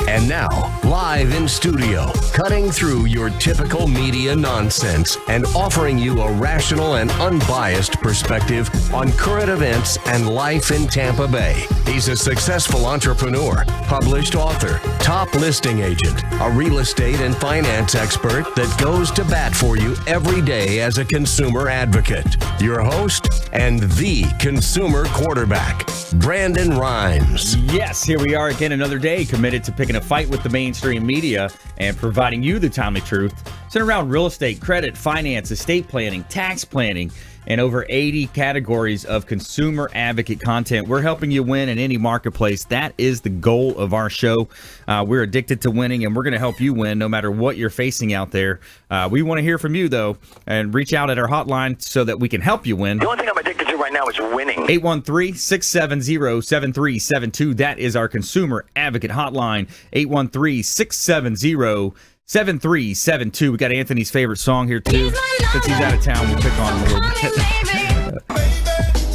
And now, live in studio, cutting through your typical media nonsense and offering you a rational and unbiased perspective on current events and life in Tampa Bay. He's a successful entrepreneur, published author, top listing agent, a real estate and finance expert that goes to bat for you every day as a consumer advocate. Your host and the consumer quarterback, Brandon Rhymes. Yes, here we are again another day, committed to picking a fight with the mainstream media and providing you the timely truth centered around real estate, credit, finance, estate planning, tax planning, and over 80 categories of consumer advocate content. We're helping you win in any marketplace. That is the goal of our show. We're addicted to winning, and we're going to help you win no matter what you're facing out there. We want to hear from you, though, and reach out at our hotline so that we can help you win. The only thing I'm addicted to right now is winning. 813-670-7372. That is our consumer advocate hotline. 813-670-7372. We got Anthony's favorite song here, too. Since he's out of town, we'll pick on him a little bit.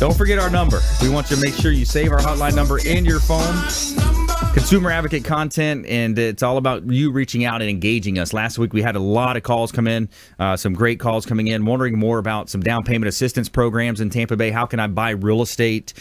Don't forget our number. We want you to make sure you save our hotline number in your phone. Consumer advocate content, and it's all about you reaching out and engaging us. Last week, we had a lot of calls come in, some great calls coming in, wondering more about some down payment assistance programs in Tampa Bay. How can I buy real estate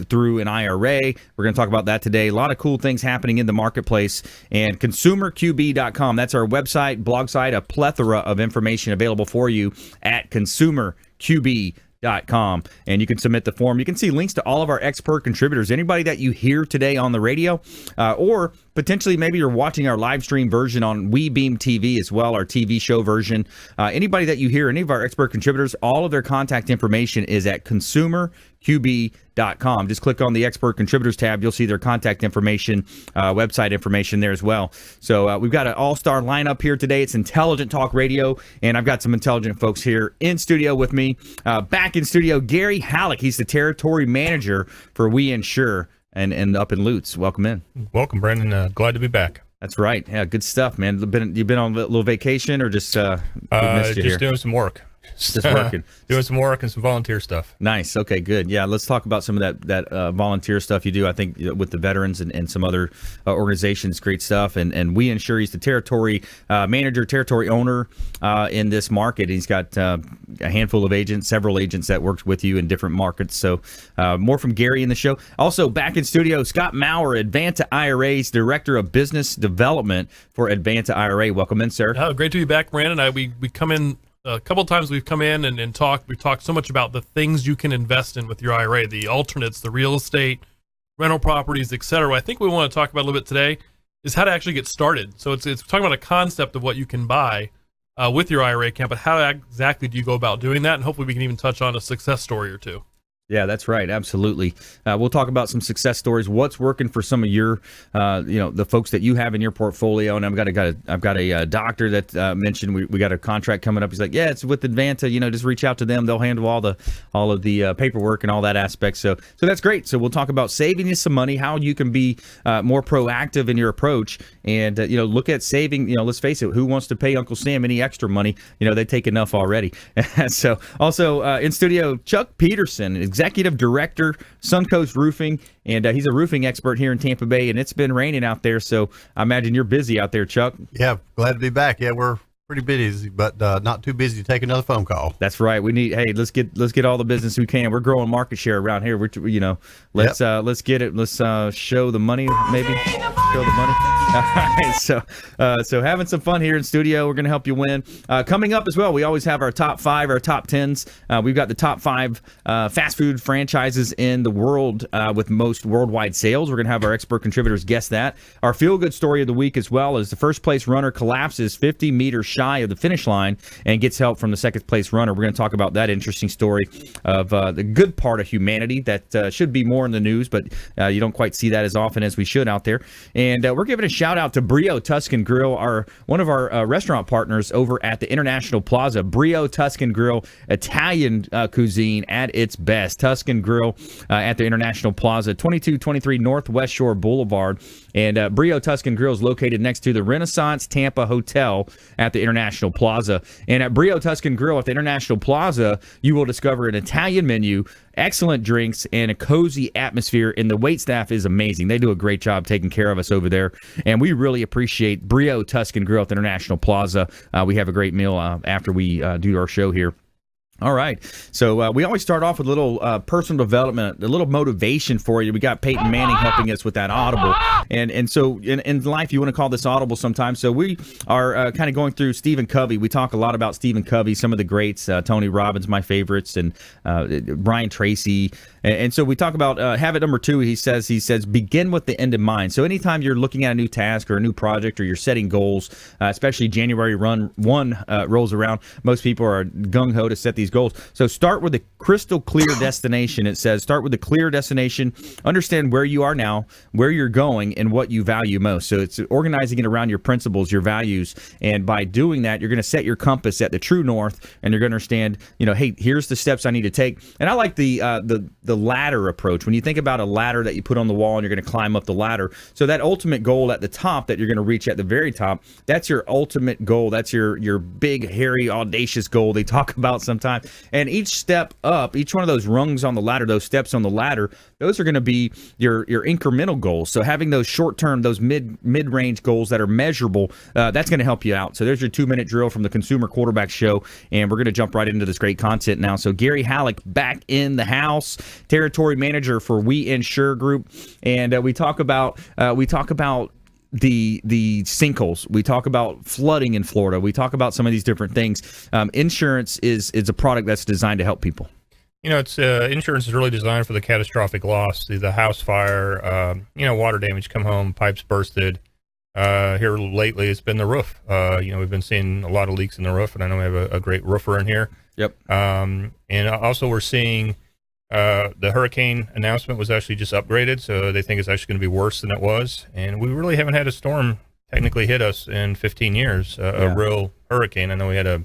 through an IRA? We're going to talk about that today. A lot of cool things happening in the marketplace. And consumerqb.com, that's our website, blog site, a plethora of information available for you at consumerqb.com. And you can submit the form. You can see links to all of our expert contributors. Anybody that you hear today on the radio, or potentially maybe you're watching our live stream version on WeBeam TV as well, our TV show version. Anybody that you hear, any of our expert contributors, all of their contact information is at consumerqb.com. Just click on the expert contributors tab. You'll see their contact information, website information there as well. So we've got an all-star lineup here today. It's Intelligent Talk Radio, and I've got some intelligent folks here in studio with me. Back in studio, Gary Hallock. He's the territory manager for WeInsure and up in Lutz. Welcome in. Welcome, Brandon. Glad to be back. That's right. Yeah, good stuff, man. You've been on a little vacation, or just doing some work. Just working. Doing some work and some volunteer stuff. Nice. Okay, good. Yeah, let's talk about some of that volunteer stuff you do, I think, with the veterans and some other organizations. Great stuff. And WeInsure, he's the territory manager, territory owner in this market. He's got a handful of agents, several agents that worked with you in different markets. So more from Gary in the show. Also, back in studio, Scott Maurer, Advanta IRA's Director of Business Development for Advanta IRA. Welcome in, sir. Oh, great to be back, Brandon. We come in a couple of times. We've come in and talked. We've talked so much about the things you can invest in with your IRA, the alternates, the real estate, rental properties, etc. I think we want to talk about a little bit today is how to actually get started. So it's talking about a concept of what you can buy with your IRA account, but how exactly do you go about doing that? And hopefully we can even touch on a success story or two. Yeah, that's right. Absolutely. We'll talk about some success stories. What's working for some of your, the folks that you have in your portfolio. And I've got a doctor that mentioned we got a contract coming up. He's like, yeah, it's with Advanta. Just reach out to them. They'll handle all of the paperwork and all that aspect. So that's great. So we'll talk about saving you some money, how you can be more proactive in your approach, and look at saving. Let's face it, who wants to pay Uncle Sam any extra money? They take enough already. So also in studio, Chuck Peterson, Executive Director, Suncoast Roofing, and he's a roofing expert here in Tampa Bay, and it's been raining out there, so I imagine you're busy out there, Chuck. Yeah, glad to be back. Yeah, we're pretty busy, but not too busy to take another phone call. That's right. We need. Hey, let's get all the business we can. We're growing market share around here. Let's get it. Let's show the money. Maybe show the money. All right. So having some fun here in studio. We're going to help you win. Coming up as well, we always have our top 5, our top 10s. We've got the top 5 fast food franchises in the world with most worldwide sales. We're going to have our expert contributors guess that. Our feel good story of the week as well is the first place runner collapses 50 meters shy of the finish line and gets help from the second place runner. We're going to talk about that interesting story of the good part of humanity that should be more in the news, but you don't quite see that as often as we should out there. And we're giving a shout out to Brio Tuscan Grill, one of our restaurant partners over at the International Plaza. Brio Tuscan Grill, Italian cuisine at its best. Tuscan Grill at the International Plaza, 2223 Northwest Shore Boulevard. And Brio Tuscan Grill is located next to the Renaissance Tampa Hotel at the International Plaza. And at Brio Tuscan Grill at the International Plaza, you will discover an Italian menu, excellent drinks, and a cozy atmosphere. And the wait staff is amazing. They do a great job taking care of us over there. And we really appreciate Brio Tuscan Grill at the International Plaza. We have a great meal after we do our show here. All right. So we always start off with a little personal development, a little motivation for you. We got Peyton Manning helping us with that Audible. And so in life, you want to call this Audible sometimes. So we are kind of going through Stephen Covey. We talk a lot about Stephen Covey, some of the greats, Tony Robbins, my favorites, and Brian Tracy. And so we talk about habit number 2. He says, begin with the end in mind. So anytime you're looking at a new task or a new project or you're setting goals, especially January 1 rolls around, most people are gung-ho to set these goals. So start with a crystal clear destination. It says start with a clear destination, understand where you are now, where you're going, and what you value most. So it's organizing it around your principles, your values, and by doing that, you're going to set your compass at the true north, and you're going to understand, hey, here's the steps I need to take. And I like the ladder approach. When you think about a ladder that you put on the wall and you're going to climb up the ladder, so that ultimate goal at the top that you're going to reach at the very top, that's your ultimate goal. That's your big, hairy, audacious goal they talk about sometimes. And each step up, each one of those rungs on the ladder, those steps on the ladder, those are going to be your incremental goals. So having those short-term, those mid-range goals that are measurable, that's going to help you out. So there's your 2-minute drill from the Consumer Quarterback Show, and we're going to jump right into this great content now. So Gary Hallock back in the house, territory manager for WeInsure Group, and we talk about the sinkholes. We talk about flooding in Florida. We talk about some of these different things. Insurance is a product that's designed to help people. It's insurance is really designed for the catastrophic loss, the house fire, water damage, come home, pipes bursted. Here lately, it's been the roof. We've been seeing a lot of leaks in the roof, and I know we have a great roofer in here. Yep. And also we're seeing the hurricane announcement was actually just upgraded, so they think it's actually going to be worse than it was. And we really haven't had a storm technically hit us in 15 years, a real hurricane. I know we had a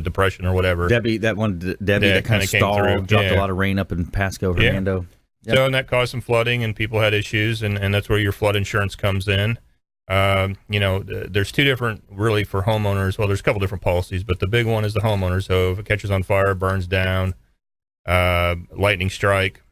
depression or whatever. Debbie that kind of stalled, dropped a lot of rain up in Pasco, Hernando. Yep. So, and that caused some flooding, and people had issues, and that's where your flood insurance comes in. There's two different, really, for homeowners. Well, there's a couple different policies, but the big one is the homeowner. So if it catches on fire, burns down, lightning strike,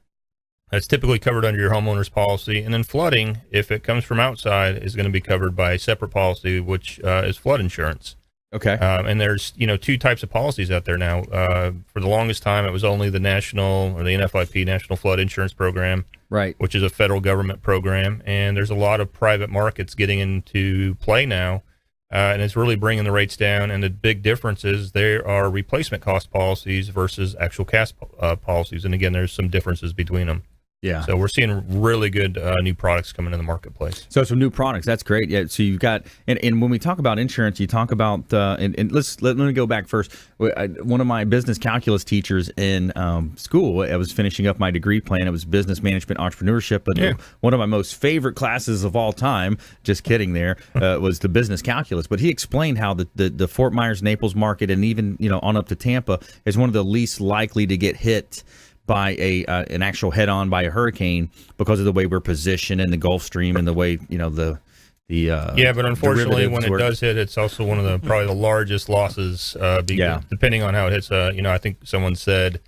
that's typically covered under your homeowner's policy. And then flooding, if it comes from outside, is going to be covered by a separate policy, which is flood insurance. Okay. And there's, two types of policies out there now. For the longest time, it was only the national, or the NFIP, National Flood Insurance Program, right, which is a federal government program. And there's a lot of private markets getting into play now, and it's really bringing the rates down. And the big difference is there are replacement cost policies versus actual cost policies. And again, there's some differences between them. Yeah. So we're seeing really good new products coming in the marketplace. So some new products. That's great. Yeah. So you've got, and when we talk about insurance, you talk about, and let me go back first. One of my business calculus teachers in school, I was finishing up my degree plan. It was business management, entrepreneurship. But one of my most favorite classes of all time, just kidding there, was the business calculus. But he explained how the Fort Myers, Naples market, and even, on up to Tampa, is one of the least likely to get hit by an actual head-on by a hurricane because of the way we're positioned in the Gulf Stream and the way but unfortunately when it does hit, it's also one of the probably the largest losses. Depending on how it hits. I think someone said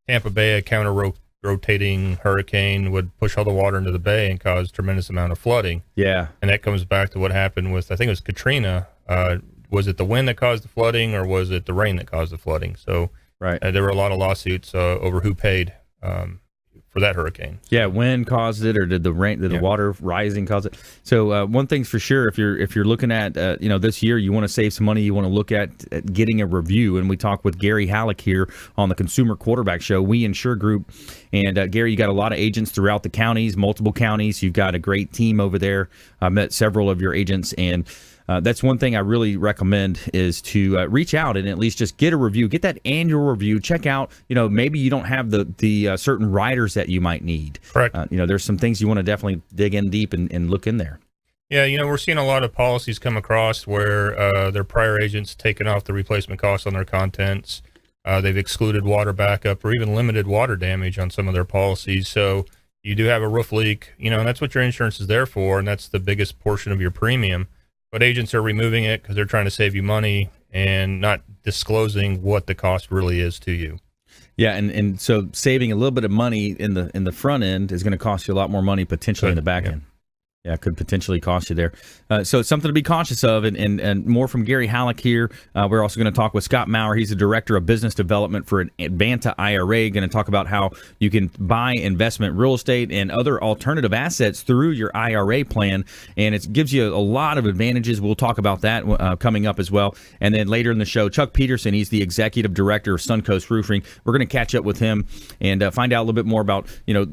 Tampa Bay, a counter-rotating hurricane would push all the water into the bay and cause tremendous amount of flooding. Yeah, and that comes back to what happened with, I think it was Katrina. Was it the wind that caused the flooding, or was it the rain that caused the flooding? So. Right. There were a lot of lawsuits over who paid for that hurricane. Yeah, wind caused it, or did the rain, the water rising cause it? So one thing's for sure, if you're looking at this year, you want to save some money, you want to look at getting a review, and we talk with Gary Hallock here on the Consumer Quarterback Show, WeInsure Group, and Gary, you got a lot of agents throughout the counties, multiple counties. You've got a great team over there. I met several of your agents, and that's one thing I really recommend is to reach out and at least just get a review, get that annual review, check out, maybe you don't have the certain riders that you might need. Correct. There's some things you want to definitely dig in deep and look in there. Yeah, we're seeing a lot of policies come across where their prior agents taken off the replacement costs on their contents. They've excluded water backup or even limited water damage on some of their policies. So you do have a roof leak, and that's what your insurance is there for, and that's the biggest portion of your premium. But agents are removing it because they're trying to save you money, and not disclosing what the cost really is to you. Yeah, and so saving a little bit of money in the front end is going to cost you a lot more money potentially in the back end. Yeah, it could potentially cost you there. So it's something to be cautious of, and more from Gary Hallock here. We're also going to talk with Scott Maurer. He's the Director of Business Development for Advanta IRA. Going to talk about how you can buy investment real estate and other alternative assets through your IRA plan, and it gives you a lot of advantages. We'll talk about that coming up as well. And then later in the show, Chuck Peterson, he's the Executive Director of Suncoast Roofing. We're going to catch up with him and find out a little bit more about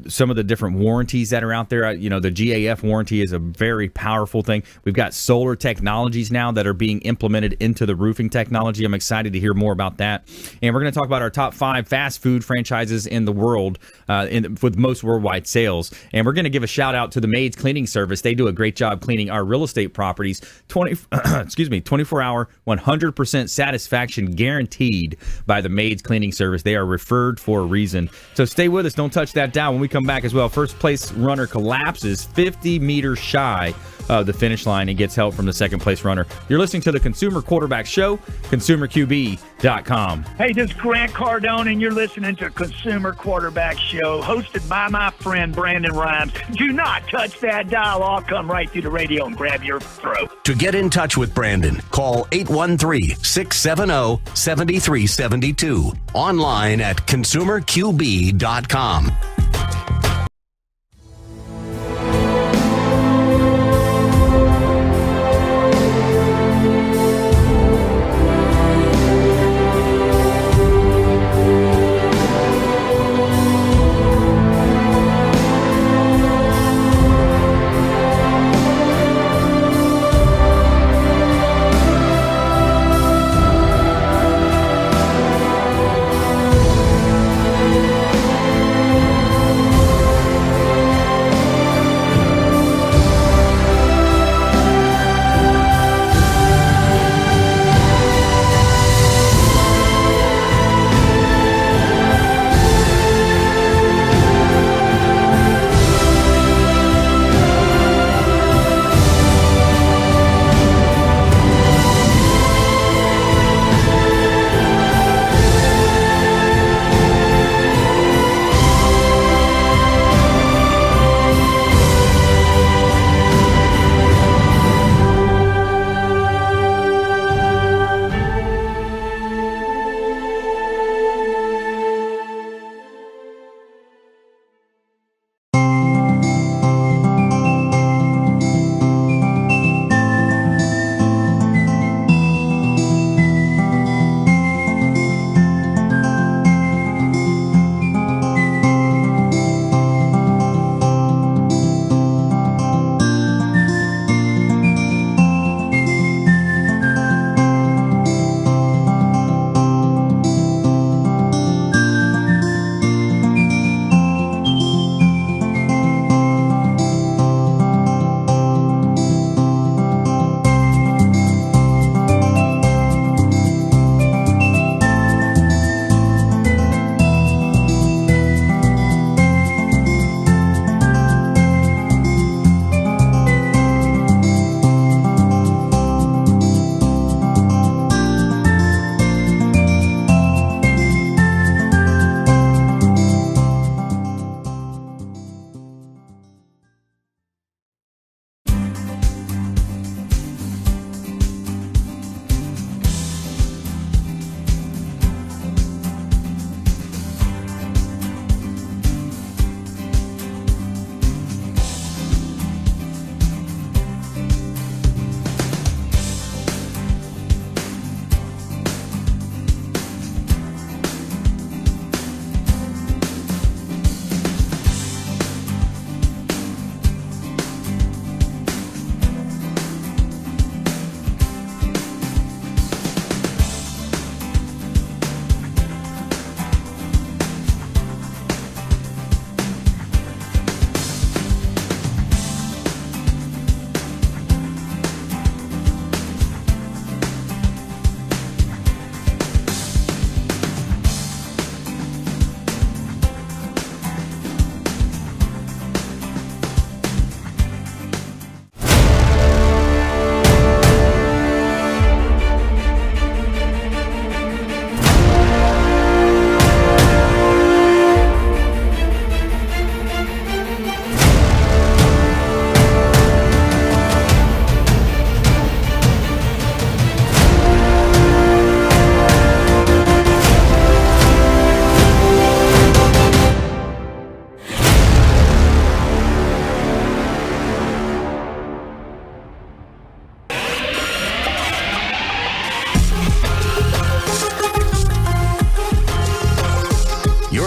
some of the different warranties that are out there. The GAF warranty is a very powerful thing. We've got solar technologies now that are being implemented into the roofing technology. I'm excited to hear more about that. And we're going to talk about our top 5 fast food franchises in the world with most worldwide sales. And we're going to give a shout out to the Maids Cleaning Service. They do a great job cleaning our real estate properties. 24-hour, 100% satisfaction guaranteed by the Maids Cleaning Service. They are referred for a reason. So stay with us. Don't touch that dial. When we come back as well, first place runner collapses 50 meters shy of the finish line and gets help from the second place runner. You're listening to the Consumer Quarterback Show, ConsumerQB.com. Hey, this is Grant Cardone, and you're listening to Consumer Quarterback Show, hosted by my friend Brandon Rhymes. Do not touch that dial. I'll come right through the radio and grab your throat. To get in touch with Brandon, call 813-670-7372. Online at ConsumerQB.com.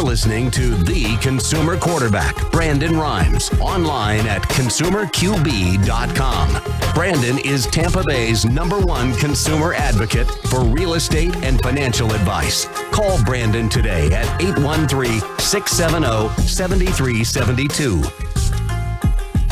You're listening to the consumer quarterback, Brandon Rhymes, online at consumerqb.com. Brandon is Tampa Bay's #1 consumer advocate for real estate and financial advice. Call Brandon today at 813-670-7372.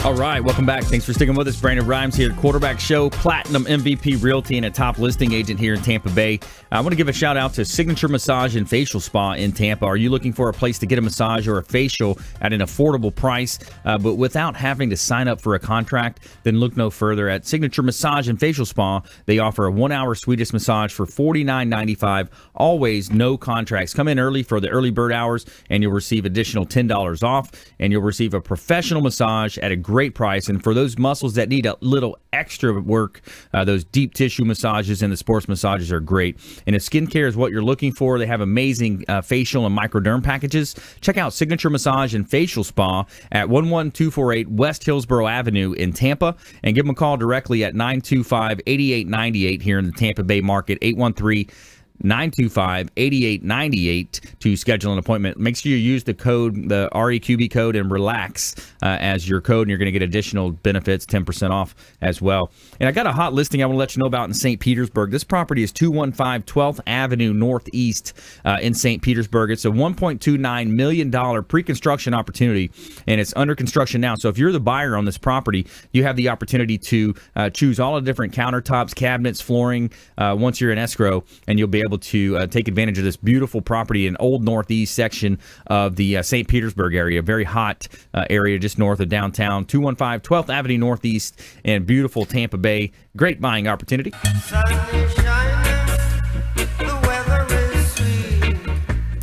All right, welcome back. Thanks for sticking with us. Brandon Rhymes here, Quarterback Show, Platinum MVP Realty, and a top listing agent here in Tampa Bay. I want to give a shout out to Signature Massage and Facial Spa in Tampa. Are you looking for a place to get a massage or a facial at an affordable price, but without having to sign up for a contract? Then look no further at Signature Massage and Facial Spa. They offer a 1-hour Swedish massage for $49.95. Always no contracts. Come in early for the early bird hours, and you'll receive additional $10 off, and you'll receive a professional massage at a great price. And for those muscles that need a little extra work, those deep tissue massages and the sports massages are great. And if skincare is what you're looking for, they have amazing facial and microderm packages. Check out Signature Massage and Facial Spa at 11248 West Hillsborough Avenue in Tampa, and give them a call directly at 925-8898 here in the Tampa Bay market, 813-925-8898 to schedule an appointment. Make sure you use the code, the REQB code, and RELAX as your code, and you're going to get additional benefits, 10% off as well. And I got a hot listing I want to let you know about in St. Petersburg. This property is 215 12th Avenue Northeast in St. Petersburg. It's a $1.29 million pre-construction opportunity, and it's under construction now. So if you're the buyer on this property, you have the opportunity to choose all the different countertops, cabinets, flooring once you're in escrow, and you'll be able to take advantage of this beautiful property in old northeast section of the St. Petersburg area, very hot area just north of downtown, 215 12th Avenue Northeast in beautiful Tampa Bay. Great buying opportunity.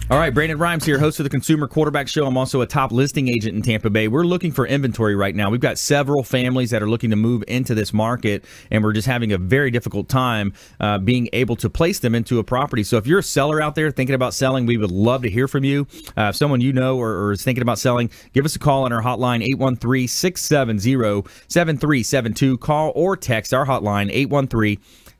All right, Brandon Rhymes here, host of the Consumer Quarterback Show. I'm also a top listing agent in Tampa Bay. We're looking for inventory right now. We've got several families that are looking to move into this market, and we're just having a very difficult time being able to place them into a property. So if you're a seller out there thinking about selling, we would love to hear from you. If someone you know or is thinking about selling, give us a call on our hotline, 813-670-7372. Call or text our hotline,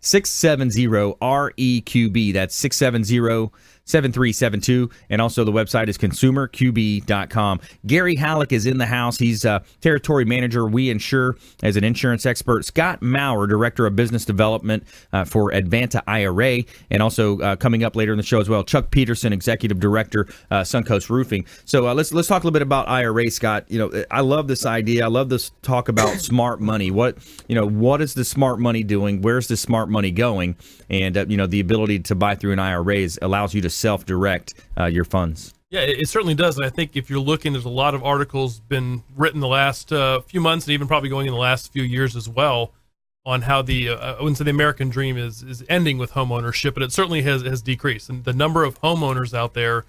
813-670-REQB. That's 670-7372, and also the website is consumerqb.com. Gary Hallock is in the house. He's territory manager, WeInsure, as an insurance expert. Scott Maurer, director of business development for Advanta IRA, and also coming up later in the show as well, Chuck Peterson, executive director, Suncoast Roofing. So let's talk a little bit about IRA, Scott. You know, I love this idea. I love this talk about smart money. What is the smart money doing? Where's the smart money going? And the ability to buy through an IRA allows you to self-direct your funds. Yeah, it certainly does. And I think if you're looking, there's a lot of articles been written the last few months, and even probably going in the last few years as well, on how I wouldn't say the American dream is ending with homeownership, but it certainly has decreased. And the number of homeowners out there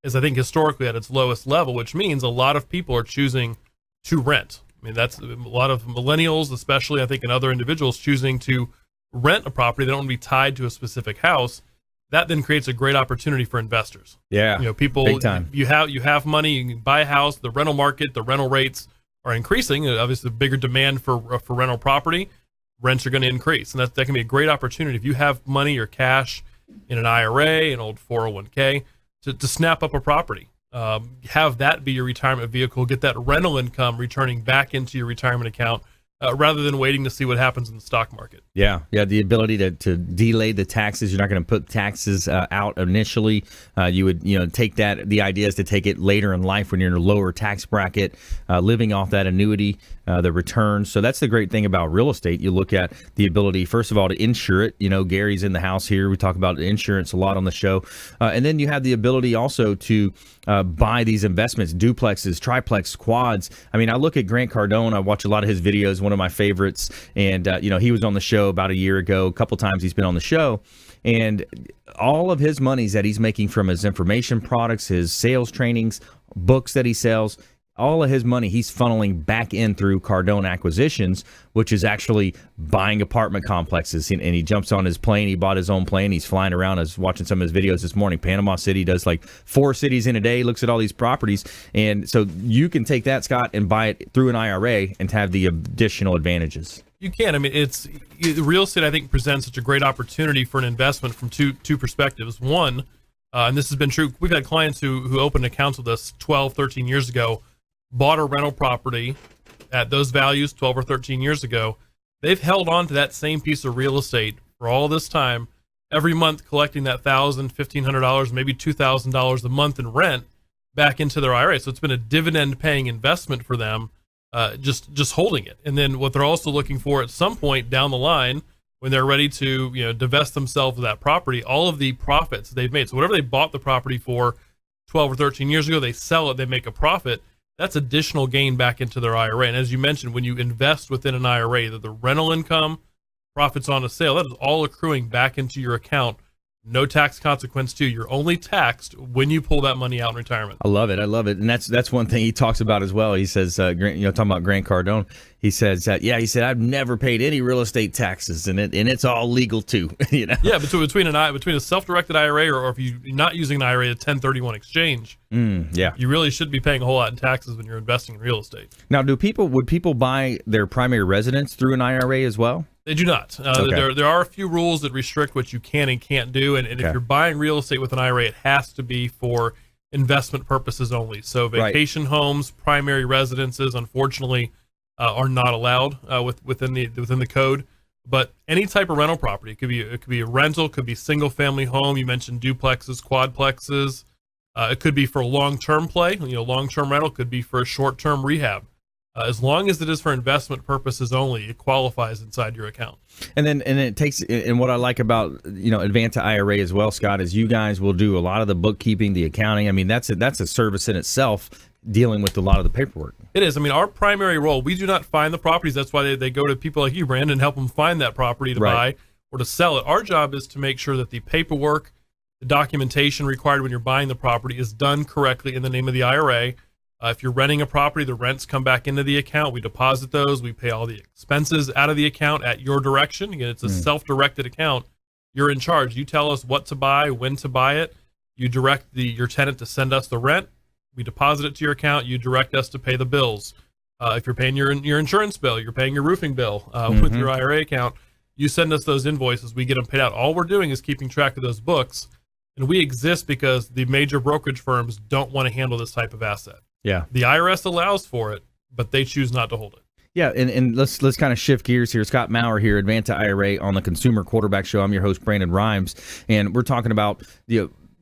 is, I think, historically at its lowest level, which means a lot of people are choosing to rent. I mean, that's a lot of millennials, especially, I think, and other individuals choosing to rent a property. They don't want to be tied to a specific house. That then creates a great opportunity for investors. Yeah, people, big time. You have money, you can buy a house. The rental market, the rental rates are increasing. Obviously, the bigger demand for rental property, rents are going to increase, and that can be a great opportunity if you have money or cash in an IRA, an old 401k, to snap up a property. Have that be your retirement vehicle. Get that rental income returning back into your retirement account. Rather than waiting to see what happens in the stock market. Yeah, the ability to delay the taxes. You're not going to put taxes out initially. You would take that. The idea is to take it later in life when you're in a lower tax bracket, living off that annuity, the returns. So that's the great thing about real estate. You look at the ability, first of all, to insure it. Gary's in the house here. We talk about insurance a lot on the show. And then you have the ability also to buy these investments, duplexes, triplex, quads. I mean, I look at Grant Cardone. I watch a lot of his videos, one of my favorites. And, he was on the show about a year ago. A couple times he's been on the show. And all of his monies that he's making from his information products, his sales trainings, books that he sells, all of his money he's funneling back in through Cardone Acquisitions, which is actually buying apartment complexes. And he jumps on his plane. He bought his own plane. He's flying around. I was watching some of his videos this morning. Panama City does like 4 cities in a day, looks at all these properties. And so you can take that, Scott, and buy it through an IRA and have the additional advantages. You can. I mean, real estate, I think, presents such a great opportunity for an investment from two perspectives. One, and this has been true. We've had clients who opened accounts with us 12, 13 years ago, bought a rental property at those values 12 or 13 years ago. They've held on to that same piece of real estate for all this time, every month collecting that $1,000, $1,500, maybe $2,000 a month in rent back into their IRA. So it's been a dividend-paying investment for them, just holding it. And then what they're also looking for at some point down the line, when they're ready to divest themselves of that property, all of the profits they've made. So whatever they bought the property for 12 or 13 years ago, they sell it, they make a profit. That's additional gain back into their IRA. And as you mentioned, when you invest within an IRA, the rental income, profits on a sale, that is all accruing back into your account. No tax consequence too. You're only taxed when you pull that money out in retirement. I love it. And that's one thing he talks about as well. He says, talking about Grant Cardone, he says that, he said, I've never paid any real estate taxes, and it's all legal too. Yeah, between a self-directed IRA or if you're not using an IRA, a 1031 exchange, you really should be paying a whole lot in taxes when you're investing in real estate. Now, would people buy their primary residence through an IRA as well? They do not. Okay. There are a few rules that restrict what you can and can't do. And if you're buying real estate with an IRA, it has to be for investment purposes only. So vacation homes, primary residences, unfortunately, are not allowed within the code. But any type of rental property, it could be a rental, could be single family home. You mentioned duplexes, quadplexes. It could be for long-term play. Long-term rental could be for a short-term rehab. As long as it is for investment purposes only, it qualifies inside your account. And it takes, and what I like about Advanta IRA as well, Scott, is you guys will do a lot of the bookkeeping, the accounting. I mean, that's a service in itself, dealing with a lot of the paperwork. It is. I mean, our primary role, we do not find the properties. That's why they go to people like you, Brandon, and help them find that property to buy or to sell it. Our job is to make sure that the paperwork, the documentation required when you're buying the property is done correctly in the name of the IRA. If you're renting a property, the rents come back into the account. We deposit those. We pay all the expenses out of the account at your direction. Again, it's a self-directed account. You're in charge. You tell us what to buy, when to buy it. You direct your tenant to send us the rent. We deposit it to your account. You direct us to pay the bills. If you're paying your insurance bill, you're paying your roofing bill with your IRA account, you send us those invoices. We get them paid out. All we're doing is keeping track of those books. And we exist because the major brokerage firms don't want to handle this type of asset. Yeah. The IRS allows for it, but they choose not to hold it. Yeah, and let's kind of shift gears here. Scott Maurer here, Advanta IRA on the Consumer Quarterback Show. I'm your host, Brandon Rhymes, and we're talking about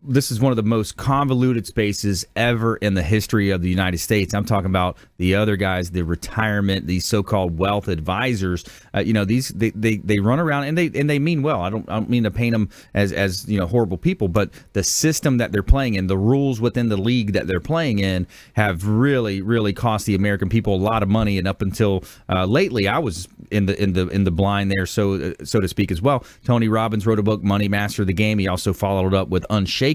this is one of the most convoluted spaces ever in the history of the United States. I'm talking about the other guys, the retirement, these so-called wealth advisors. They run around and they mean well. I don't mean to paint them as horrible people, but the system that they're playing in, the rules within the league that they're playing in, have really cost the American people a lot of money. And up until lately, I was in the blind there, so to speak, as well. Tony Robbins wrote a book, Money Master the Game. He also followed it up with Unshakable,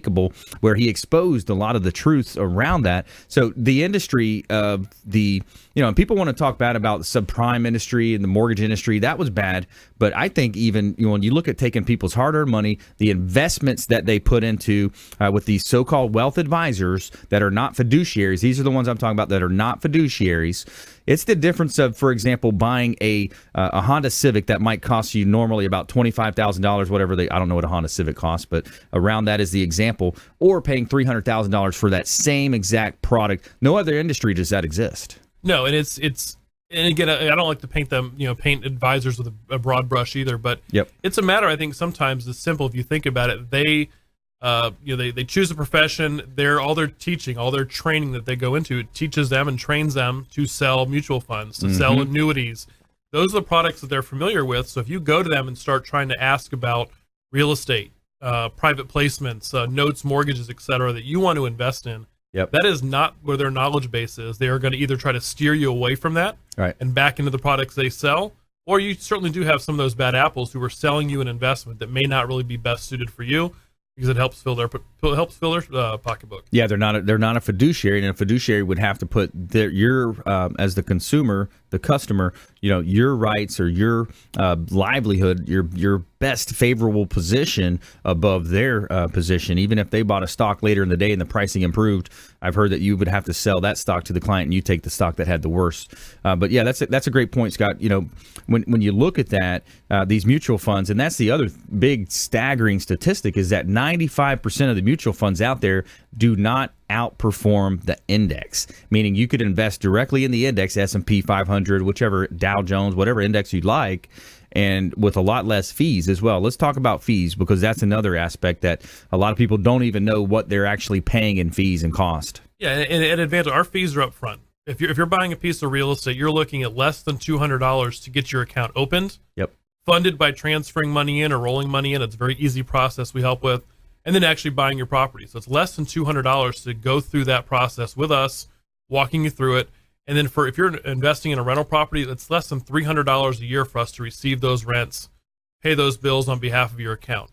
where he exposed a lot of the truths around that. So the industry of and people want to talk bad about the subprime industry and the mortgage industry. That was bad. But I think even when you look at taking people's hard-earned money, the investments that they put into with these so-called wealth advisors that are not fiduciaries, these are the ones I'm talking about that are not fiduciaries. It's the difference of, for example, buying a Honda Civic that might cost you normally about $25,000, whatever I don't know what a Honda Civic costs, but around that is the example, or paying $300,000 for that same exact product. No other industry does that exist. No, and it's and again, I don't like to paint paint advisors with a broad brush either, but it's a matter, I think, sometimes it's simple if you think about it. They choose a profession. All their teaching, all their training that they go into, it teaches them and trains them to sell mutual funds, to sell annuities. Those are the products that they're familiar with. So if you go to them and start trying to ask about real estate, private placements, notes, mortgages, etc., that you want to invest in, that is not where their knowledge base is. They are going to either try to steer you away from that and back into the products they sell, or you certainly do have some of those bad apples who are selling you an investment that may not really be best suited for you, because it helps fill their pocketbook. Yeah, they're not a fiduciary, and a fiduciary would have to put as the consumer, the customer, your rights or your livelihood, your best favorable position above their position. Even if they bought a stock later in the day and the pricing improved, I've heard that you would have to sell that stock to the client and you take the stock that had the worst. But yeah, that's a great point, Scott. When you look at that, these mutual funds, and that's the other big staggering statistic, is that 95% of the mutual funds out there do not outperform the index, meaning you could invest directly in the index, S&P 500, whichever, Dow Jones, whatever index you'd like, and with a lot less fees as well. Let's talk about fees, because that's another aspect that a lot of people don't even know what they're actually paying in fees and cost. Yeah, and at Advanta, our fees are up front. If you're buying a piece of real estate, you're looking at less than $200 to get your account opened. Yep. Funded by transferring money in or rolling money in. It's a very easy process we help with. And then actually buying your property. So it's less than $200 to go through that process with us, walking you through it. And then if you're investing in a rental property, it's less than $300 a year for us to receive those rents, pay those bills on behalf of your account.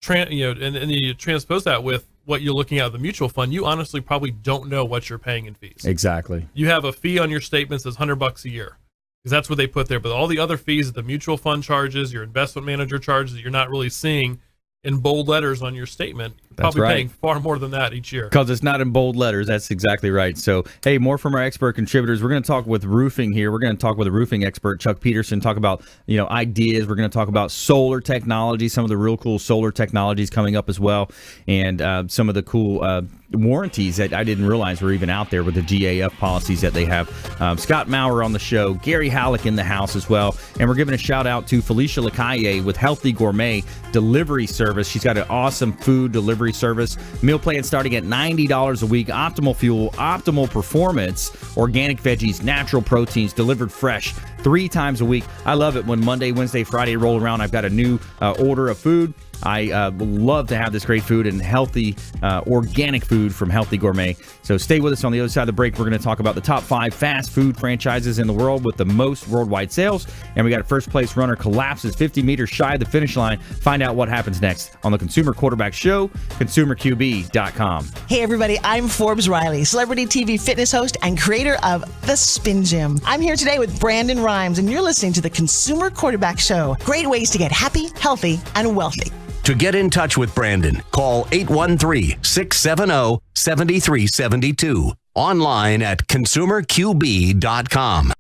And you transpose that with what you're looking at the mutual fund, you honestly probably don't know what you're paying in fees. Exactly. You have a fee on your statements that's $100 a year, because that's what they put there. But all the other fees that the mutual fund charges, your investment manager charges, that you're not really seeing in bold letters on your statement, probably paying far more than that each year. Because it's not in bold letters. That's exactly right. So, hey, more from our expert contributors. We're going to talk with roofing here. We're going to talk with a roofing expert, Chuck Peterson, talk about, ideas. We're going to talk about solar technology, some of the real cool solar technologies coming up as well, and some of the cool warranties that I didn't realize were even out there with the GAF policies that they have. Scott Maurer on the show, Gary Hallock in the house as well. And we're giving a shout out to Felicia Lacaille with Healthy Gourmet Delivery Service. She's got an awesome food delivery service. Meal plan starting at $90 a week. Optimal fuel, optimal performance, organic veggies, natural proteins delivered fresh 3 times a week. I love it when Monday, Wednesday, Friday roll around. I've got a new order of food. I love to have this great food and healthy, organic food from Healthy Gourmet. So stay with us. On the other side of the break, we're going to talk about the top 5 fast food franchises in the world with the most worldwide sales. And we got a first place runner collapses 50 meters shy of the finish line. Find out what happens next on the Consumer Quarterback Show, ConsumerQB.com. Hey everybody, I'm Forbes Riley, celebrity TV fitness host and creator of The Spin Gym. I'm here today with Brandon Rhymes, and you're listening to the Consumer Quarterback Show. Great ways to get happy, healthy, and wealthy. To get in touch with Brandon, call 813-670-7372. Online at ConsumerQB.com.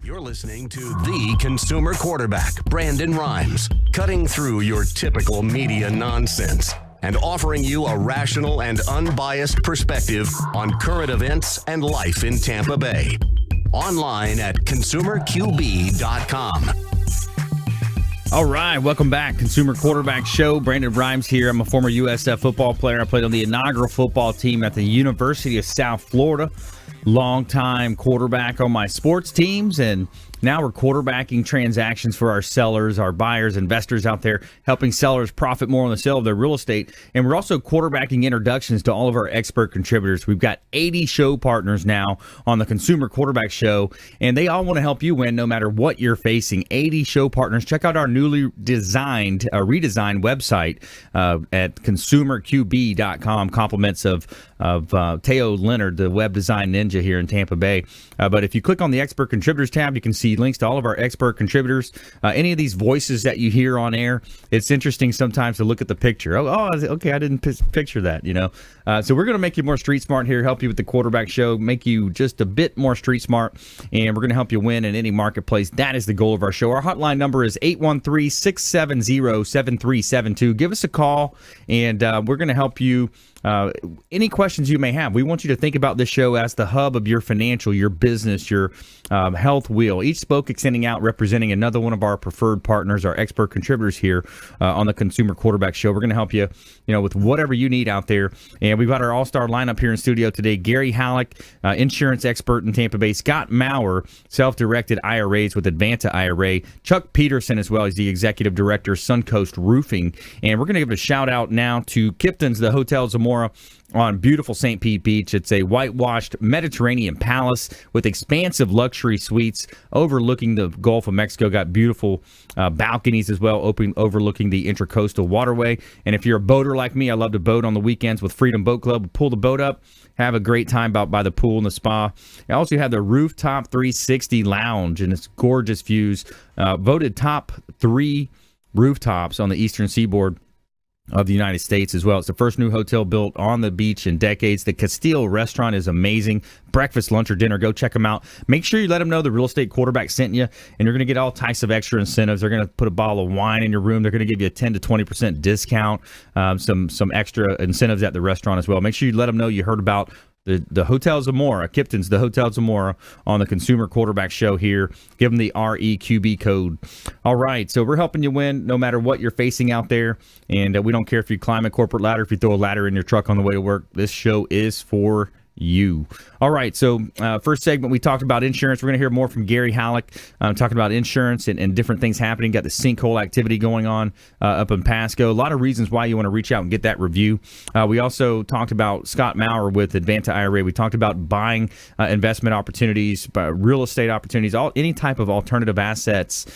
You're listening to the Consumer Quarterback, Brandon Rhymes, cutting through your typical media nonsense. and offering you a rational and unbiased perspective on current events and life in Tampa Bay. Online at consumerqb.com. All right, welcome back. Consumer Quarterback Show. Brandon Rhymes here. I'm a former USF football player. I played on the inaugural football team at the University of South Florida. Longtime quarterback on my sports teams, and now we're quarterbacking transactions for our sellers, our buyers, investors out there, helping sellers profit more on the sale of their real estate. And we're also quarterbacking introductions to all of our expert contributors. We've got 80 show partners now on the Consumer Quarterback Show, and they all want to help you win no matter what you're facing. 80 show partners. Check out our newly redesigned website at consumerqb.com. Compliments of Teo Leonard, the web design ninja here in Tampa Bay. But if you click on the expert contributors tab, you can see links to all of our expert contributors. Any of these voices that you hear on air, it's interesting sometimes to look at the picture. Okay, I didn't picture that, So we're going to make you more street smart here, help you with the quarterback show, make you just a bit more street smart, and we're going to help you win in any marketplace. That is the goal of our show. Our hotline number is 813-670-7372. Give us a call, and we're going to help you. Any questions you may have. We want you to think about this show as the hub of your financial, your business, your health wheel. Each spoke extending out, representing another one of our preferred partners, our expert contributors here on the Consumer Quarterback Show. We're going to help you, with whatever you need out there. And we've got our all-star lineup here in studio today. Gary Hallock, insurance expert in Tampa Bay. Scott Maurer, self-directed IRAs with Advanta IRA. Chuck Peterson as well. He's the executive director, Suncoast Roofing. And we're going to give a shout-out now to Kipton's, the Hotel Zamora on beautiful St. Pete Beach. It's a whitewashed Mediterranean palace with expansive luxury suites overlooking the Gulf of Mexico. Got beautiful balconies as well, overlooking the Intracoastal Waterway. And if you're a boater like me, I love to boat on the weekends with Freedom Boat Club. Pull the boat up, have a great time out by the pool and the spa. I also have the Rooftop 360 Lounge, and it's gorgeous views. Voted top 3 rooftops on the eastern seaboard of the United States as well. It's the first new hotel built on the beach in decades. The Castile restaurant is amazing. Breakfast, lunch, or dinner. Go check them out. Make sure you let them know the real estate quarterback sent you, and you're going to get all types of extra incentives. They're going to put a bottle of wine in your room. They're going to give you a 10 to 20% discount, some extra incentives at the restaurant as well. Make sure you let them know you heard about the Hotel Zamora, Kipton's, the Hotel Zamora on the Consumer Quarterback Show here. Give them the REQB code. All right, so we're helping you win no matter what you're facing out there, and we don't care if you climb a corporate ladder, if you throw a ladder in your truck on the way to work. This show is for you. All right, so first segment, we talked about insurance. We're going to hear more from Gary Hallock, talking about insurance and different things happening. Got the sinkhole activity going on up in Pasco. A lot of reasons why you want to reach out and get that review. We also talked about Scott Maurer with Advanta IRA. We talked about buying investment opportunities, real estate opportunities, any type of alternative assets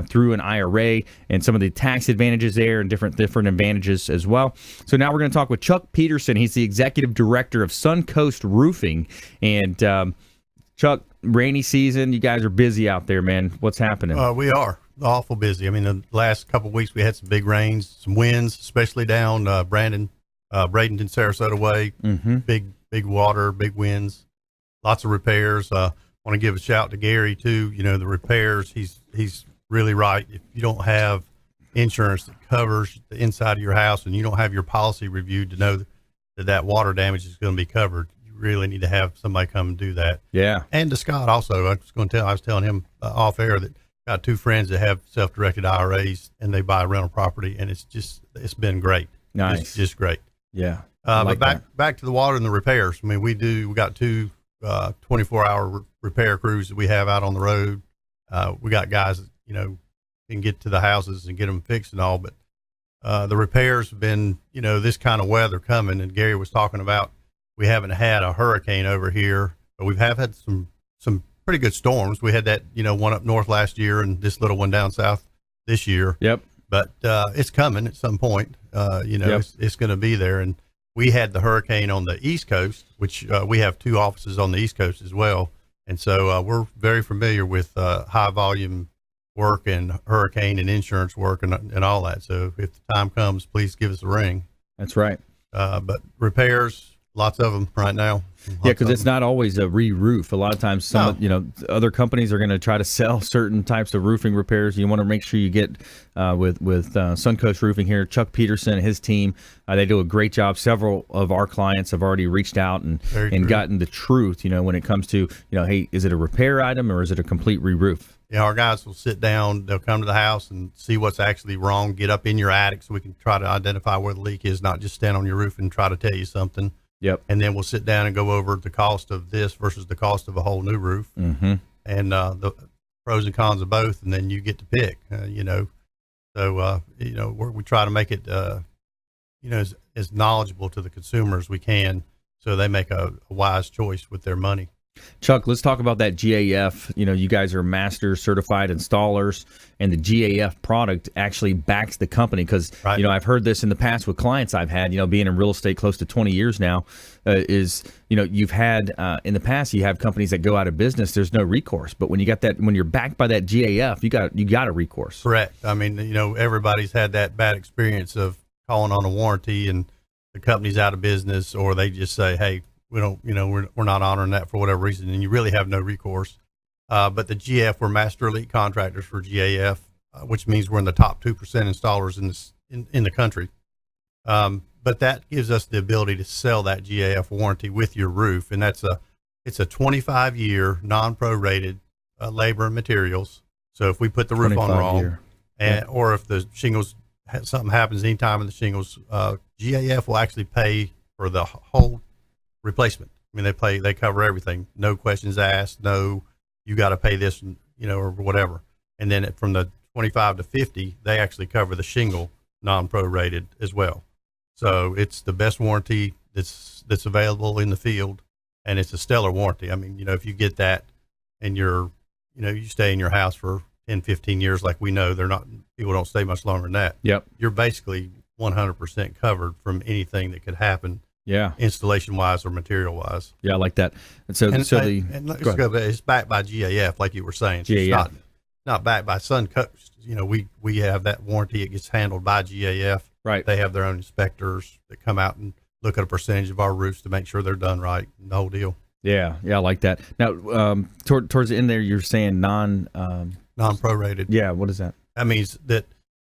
through an IRA, and some of the tax advantages there and different advantages as well. So now we're going to talk with Chuck Peterson. He's the executive director of Suncoast Roofing. And Chuck, rainy season, you guys are busy out there, man. What's happening? We are awful busy. I mean, the last couple of weeks we had some big rains, some winds, especially down Bradenton, Sarasota way. Mm-hmm. Big water, big winds, lots of repairs. Want to give a shout to Gary too. The repairs. He's really right. If you don't have insurance that covers the inside of your house, and you don't have your policy reviewed to know that water damage is going to be covered, really need to have somebody come and do that. Yeah. And to Scott also, I was telling him off air that got 2 friends that have self-directed IRAs, and they buy rental property, and it's been great. Nice. It's just great. Yeah. But back to the water and the repairs. I mean, we got 2 24-hour repair crews that we have out on the road. We got guys that, can get to the houses and get them fixed and all, but the repairs have been, this kind of weather coming, and Gary was talking about, we haven't had a hurricane over here, but we have had some pretty good storms. We had that, one up north last year, and this little one down south this year. Yep. But it's coming at some point. Yep. It's going to be there. And we had the hurricane on the East Coast, which we have 2 offices on the East Coast as well. And so we're very familiar with high volume work and hurricane and insurance work and all that. So if the time comes, please give us a ring. That's right. But repairs, lots of them right now. Yeah, because it's not always a re-roof. A lot of times, other companies are going to try to sell certain types of roofing repairs. You want to make sure you get with Suncoast Roofing here. Chuck Peterson and his team, they do a great job. Several of our clients have already reached out and gotten the truth. When it comes to hey, is it a repair item or is it a complete re-roof? Yeah, our guys will sit down. They'll come to the house and see what's actually wrong. Get up in your attic so we can try to identify where the leak is. Not just stand on your roof and try to tell you something. Yep. And then we'll sit down and go over the cost of this versus the cost of a whole new roof, and the pros and cons of both. And then you get to pick. So we try to make it as knowledgeable to the consumer as we can, so they make a wise choice with their money. Chuck, let's talk about that GAF. You guys are master certified installers, and the GAF product actually backs the company because, right. I've heard this in the past with clients I've had, being in real estate close to 20 years now, you've had, in the past, you have companies that go out of business, there's no recourse. But when you're backed by that GAF, you got a recourse. Correct. I mean, everybody's had that bad experience of calling on a warranty and the company's out of business, or they just say, hey, we don't, we're not honoring that for whatever reason, and you really have no recourse. But the GF, we're master elite contractors for GAF, which means we're in the top 2% installers in the country. But that gives us the ability to sell that GAF warranty with your roof, and it's a 25-year non-prorated labor and materials. So if we put the roof on wrong, or if the shingles something happens anytime in the shingles, GAF will actually pay for the whole replacement. I mean, they cover everything. No questions asked. No, you got to pay this, or whatever. And then from the 25 to 50, they actually cover the shingle non-prorated as well. So it's the best warranty that's available in the field, and it's a stellar warranty. I mean, if you get that and you stay in your house for 10, 15 years, like we know, people don't stay much longer than that. Yep. You're basically 100% covered from anything that could happen. Yeah, installation wise or material wise. Yeah, I like that. It's backed by GAF, like you were saying. So GAF. It's not backed by Suncoast. We have that warranty. It gets handled by GAF. Right. They have their own inspectors that come out and look at a percentage of our roofs to make sure they're done right. The whole deal. Yeah, I like that. Now, towards the end there, you're saying non-prorated. Yeah, what is that? That means that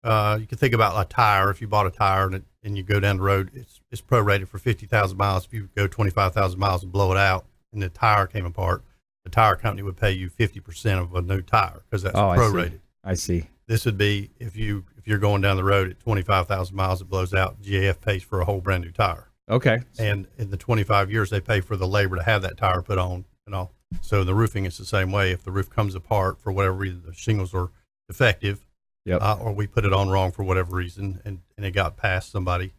you can think about a tire. If you bought a tire and you go down the road, it's prorated for 50,000 miles. If you go 25,000 miles and blow it out and the tire came apart, the tire company would pay you 50% of a new tire because that's prorated. I see. This would be if you're going down the road at 25,000 miles, it blows out. GAF pays for a whole brand new tire. Okay. And in the 25 years, they pay for the labor to have that tire put on and all. So the roofing is the same way. If the roof comes apart for whatever reason, the shingles are defective, or we put it on wrong for whatever reason, and it got past somebody,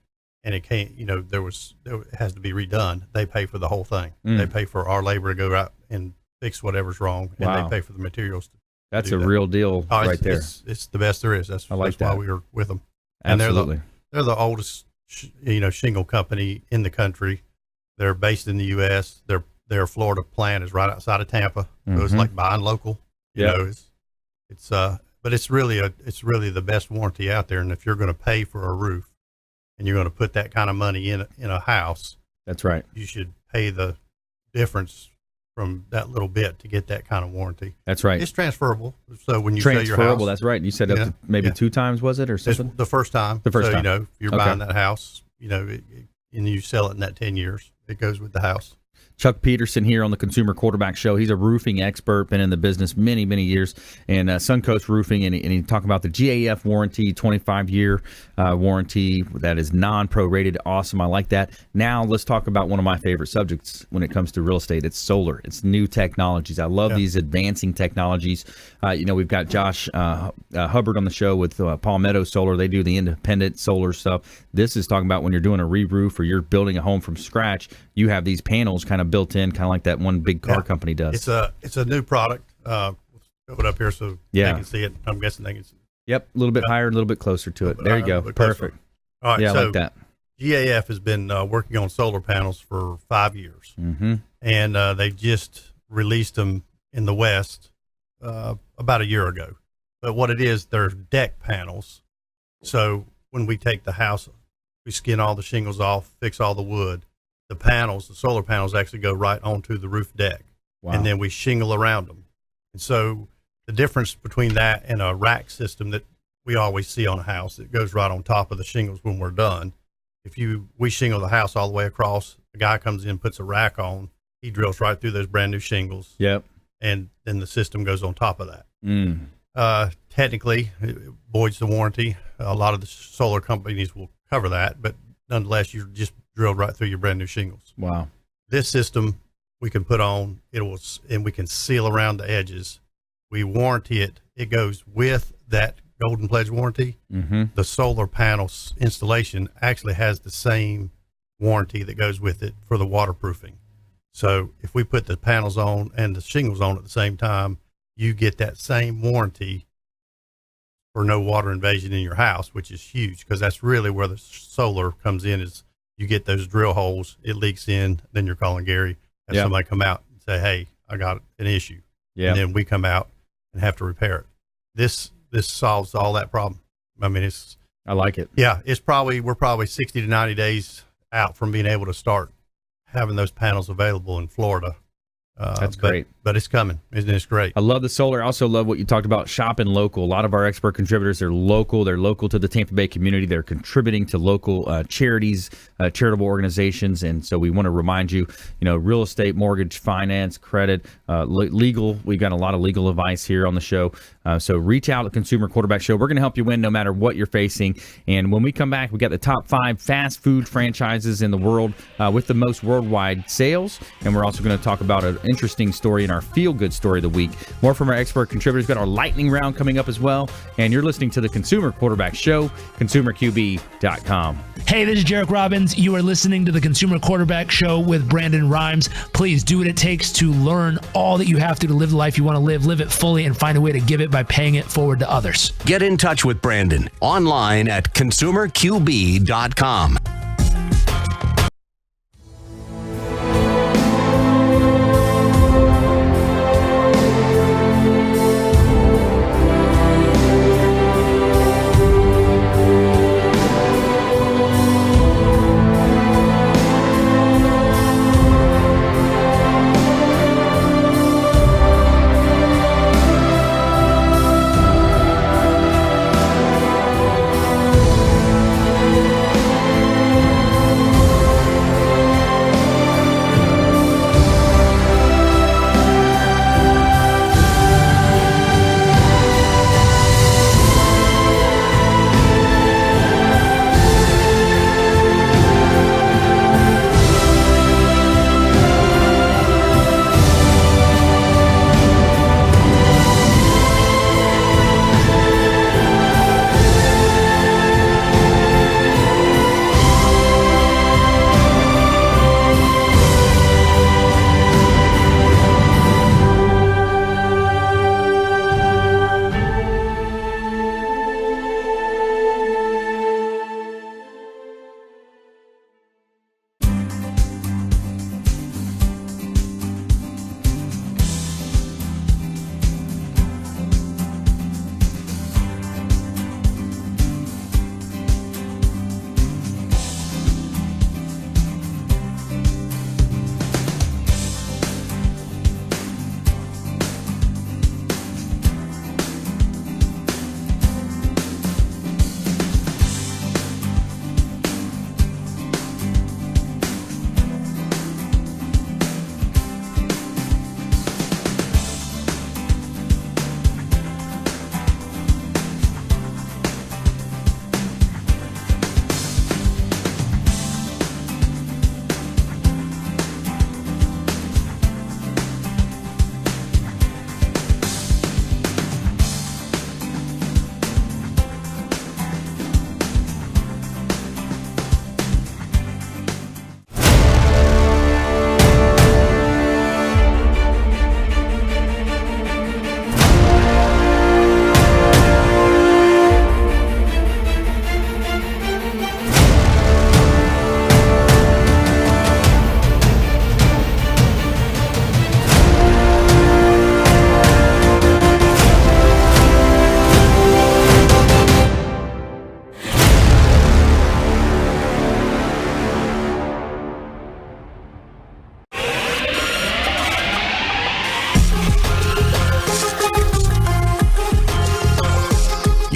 and it can't, it has to be redone. They pay for the whole thing. They pay for our labor to go out and fix whatever's wrong, and they pay for the materials. That's a real deal right there. It's the best there is. That's why we were with them. Absolutely. And they're the oldest, shingle company in the country. They're based in the U.S. Their Florida plant is right outside of Tampa. So it's like buying local. But it's really the best warranty out there. And if you're going to pay for a roof and you're going to put that kind of money in a house, that's right. You should pay the difference from that little bit to get that kind of warranty. That's right. It's transferable. So when you sell your house, that's right. You said up to maybe 2 times, was it, or something? It's the first time. The first time. If you're buying that house, and you sell it in that 10 years, it goes with the house. Chuck Peterson here on the Consumer Quarterback Show. He's a roofing expert, been in the business many, many years, and Suncoast Roofing, and he talking about the GAF warranty, 25-year warranty that is non-prorated. Awesome. I like that. Now let's talk about one of my favorite subjects when it comes to real estate. It's solar. It's new technologies. I love these advancing technologies. We've got Josh Hubbard on the show with Palmetto Solar. They do the independent solar stuff. This is talking about when you're doing a re-roof or you're building a home from scratch, you have these panels kind of built in, kind of like that one big car company does. It's a new product. Let's go it up here so they can see it. I'm guessing they can see it. Yep, a little bit higher, a little bit closer to it. There you go. Perfect. All right, yeah, so I like that. GAF has been working on solar panels for 5 years, and they just released them in the West about a year ago. But what it is, they're deck panels. So when we take the house, we skin all the shingles off, fix all the wood. the solar panels actually go right onto the roof deck. Wow. And then we shingle around them. And so the difference between that and a rack system that we always see on a house that goes right on top of the shingles when we're done. We shingle the house all the way across, the guy comes in, puts a rack on, he drills right through those brand new shingles. Yep. And then the system goes on top of that. Technically, it voids the warranty. A lot of the solar companies will cover that, but nonetheless, you just drilled right through your brand new shingles. Wow. This system we can put on, and we can seal around the edges. We warranty it. It goes with that Golden Pledge warranty. The solar panel installation actually has the same warranty that goes with it for the waterproofing. So if we put the panels on and the shingles on at the same time, you get that same warranty for no water invasion in your house, which is huge, because that's really where the solar comes in. Is you get those drill holes, it leaks in, then you're calling Gary, have somebody come out and say, hey, I got an issue. And then we come out and have to repair it. This solves all that problem. I mean, I like it. Yeah, we're probably 60 to 90 days out from being able to start having those panels available in Florida. That's great. But it's coming. It's great. I love the solar. I also love what you talked about, shopping local. A lot of our expert contributors are local. They're local to the Tampa Bay community. They're contributing to local charities, charitable organizations. And so we want to remind you, real estate, mortgage, finance, credit, legal. We've got a lot of legal advice here on the show. So reach out to Consumer Quarterback Show. We're going to help you win no matter what you're facing. And when we come back, we got the top 5 fast food franchises in the world with the most worldwide sales. And we're also going to talk about an interesting story in our feel-good story of the week. More from our expert contributors. We've got our lightning round coming up as well. And you're listening to the Consumer Quarterback Show, consumerqb.com. Hey, this is Jarek Robbins. You are listening to the Consumer Quarterback Show with Brandon Rhymes. Please do what it takes to learn all that you have to live the life you want to live it fully, and find a way to give it by paying it forward to others. Get in touch with Brandon online at consumerqb.com.